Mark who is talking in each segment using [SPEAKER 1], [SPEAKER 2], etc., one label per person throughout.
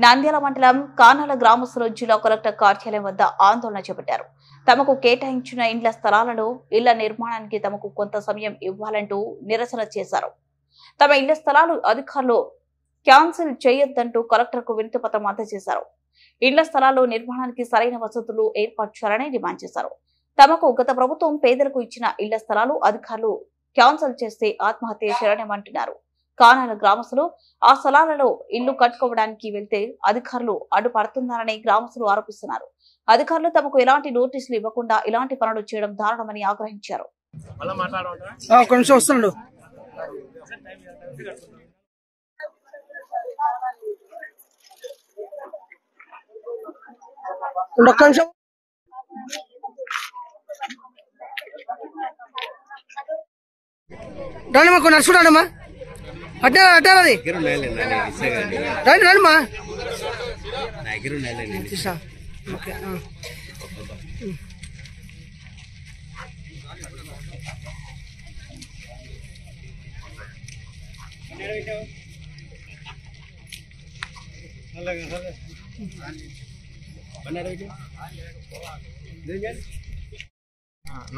[SPEAKER 1] నంద్యాల మండలం కానాల గ్రామస్తులు జిల్లా కలెక్టర్ కార్యాలయం వద్ద ఆందోళన చేపట్టారు. తమకు కేటాయించిన ఇండ్ల స్థలాలలో ఇళ్ల నిర్మాణానికి తమకు కొంత సమయం ఇవ్వాలంటూ నిరసన చేశారు. తమ ఇళ్ల స్థలాలు అధికారులు క్యాన్సిల్ చేయొద్దంటూ కలెక్టర్కు వినతిపత్రం అందజేశారు. ఇళ్ల స్థలాలు నిర్మాణానికి సరైన వసతులు ఏర్పాటు చేయాలని డిమాండ్ చేశారు. తమకు గత ప్రభుత్వం పేదలకు ఇచ్చిన ఇళ్ల స్థలాలు అధికారులు క్యాన్సిల్ చేస్తే ఆత్మహత్య చేయాలంటున్నారు. కానాల గ్రామస్తులు ఆ స్థలాలలో ఇల్లు కట్టుకోవడానికి వెళ్తే అధికారులు అడ్డుపడుతున్నారని గ్రామస్తులు ఆరోపిస్తున్నారు. అధికారులు తమకు ఎలాంటి నోటీసులు ఇవ్వకుండా ఇలాంటి పనులు చేయడం దారుణమని ఆగ్రహించారు.
[SPEAKER 2] నడుచుకుంటాడమ్మా అట్టారది రండి రండిమా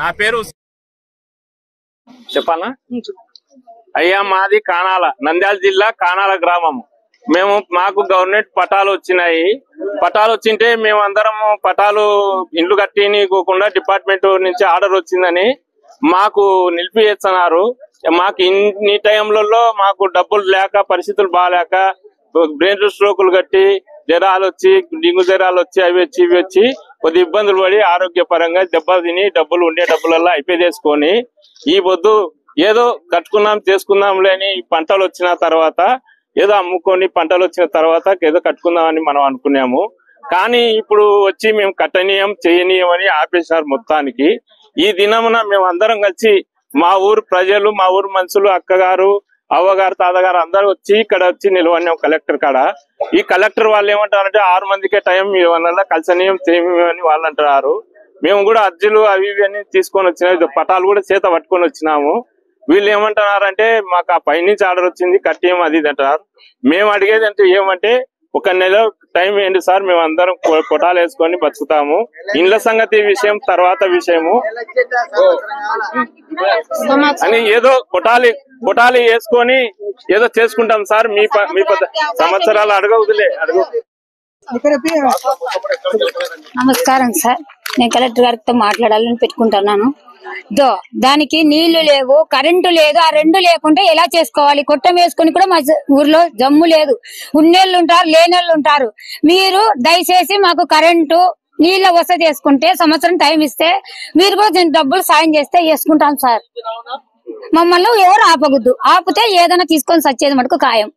[SPEAKER 3] నా పేరు చెప్పాలా అయ్యా, మాది కానాల, నంద్యాల జిల్లా కానాల గ్రామం. మాకు గవర్నమెంట్ పటాలు వచ్చినాయి. పటాలు వచ్చింటే మేమందరం పటాలు ఇండ్లు కట్టినీకోకుండా డిపార్ట్మెంట్ నుంచి ఆర్డర్ వచ్చిందని మాకు నిలిపివేస్తున్నారు. మాకు ఇన్ని టైంలలో మాకు డబ్బులు లేక, పరిస్థితులు బాగాలేక, బ్రెయిన్ స్ట్రోకులు కట్టి జ్వరాలు వచ్చి, డెంగ్యూ జ్వరాలు వచ్చి, అవి వచ్చి ఇవి వచ్చి కొద్ది ఇబ్బందులు పడి ఆరోగ్యపరంగా దెబ్బ తిని డబ్బులు ఉండే డబ్బులల్లో అయిపోయేసుకొని ఈ పొద్దు ఏదో కట్టుకున్నాం చేసుకుందాం లేని పంటలు వచ్చిన తర్వాత ఏదో అమ్ముకొని పంటలు వచ్చిన తర్వాత ఏదో కట్టుకుందామని మనం అనుకున్నాము. కానీ ఇప్పుడు వచ్చి మేము కట్టనీయం చేయనీయం అని ఆపేసినారు మొత్తానికి. ఈ దినమున మేము అందరం కలిసి మా ఊరు ప్రజలు, మా ఊరు మనుషులు, అక్కగారు, అవ్వగారు, తాతగారు అందరూ వచ్చి ఇక్కడ వచ్చి నిలవన్నాం కలెక్టర్ కాడ. ఈ కలెక్టర్ వాళ్ళు ఏమంటారంటే 6 మందికే టైం ఇవ్వనల్లా కలిసనీయం చేయమని వాళ్ళు అంటారు. మేము కూడా అర్జీలు అవి ఇవి అని తీసుకొని వచ్చినాం, పటాలు కూడా చేత పట్టుకొని వచ్చినాము. వీళ్ళు ఏమంటున్నారంటే మాకు ఆ పైనుంచి ఆర్డర్ వచ్చింది కట్టేయం అది ఇది అంటారు. మేము అడిగేది అంటే ఏమంటే 1 నెల టైం ఏంటి సార్, మేము అందరం కొటాలు వేసుకొని బతుకుతాము. ఇండ్ల సంగతి విషయం తర్వాత విషయము అని ఏదో కొటాలి వేసుకొని ఏదో చేసుకుంటాం సార్. మీ సంవత్సరాలు అడగవుదులే అడుగు.
[SPEAKER 4] నమస్కారం సార్, నేను కలెక్టర్ గారితో మాట్లాడాలని పెట్టుకుంటున్నాను. దానికి నీళ్లు లేవు, కరెంటు లేదు. ఆ రెండు లేకుంటే ఎలా చేసుకోవాలి? కొట్టం వేసుకుని కూడా మా ఊర్లో జమ్ము లేదు. ఉన్నేళ్ళు ఉంటారు, లేనేళ్ళు ఉంటారు. మీరు దయచేసి మాకు కరెంటు నీళ్ళ వసతి చేసుకుంటే సంవత్సరం టైం ఇస్తే మీరు కూడా డబ్బులు సాయం చేస్తే వేసుకుంటాం సార్. మమ్మల్ని ఎవరు ఆపకూడదు. ఆపితే ఏదైనా తీసుకొని సచ్చేది మటుకు ఖాయం.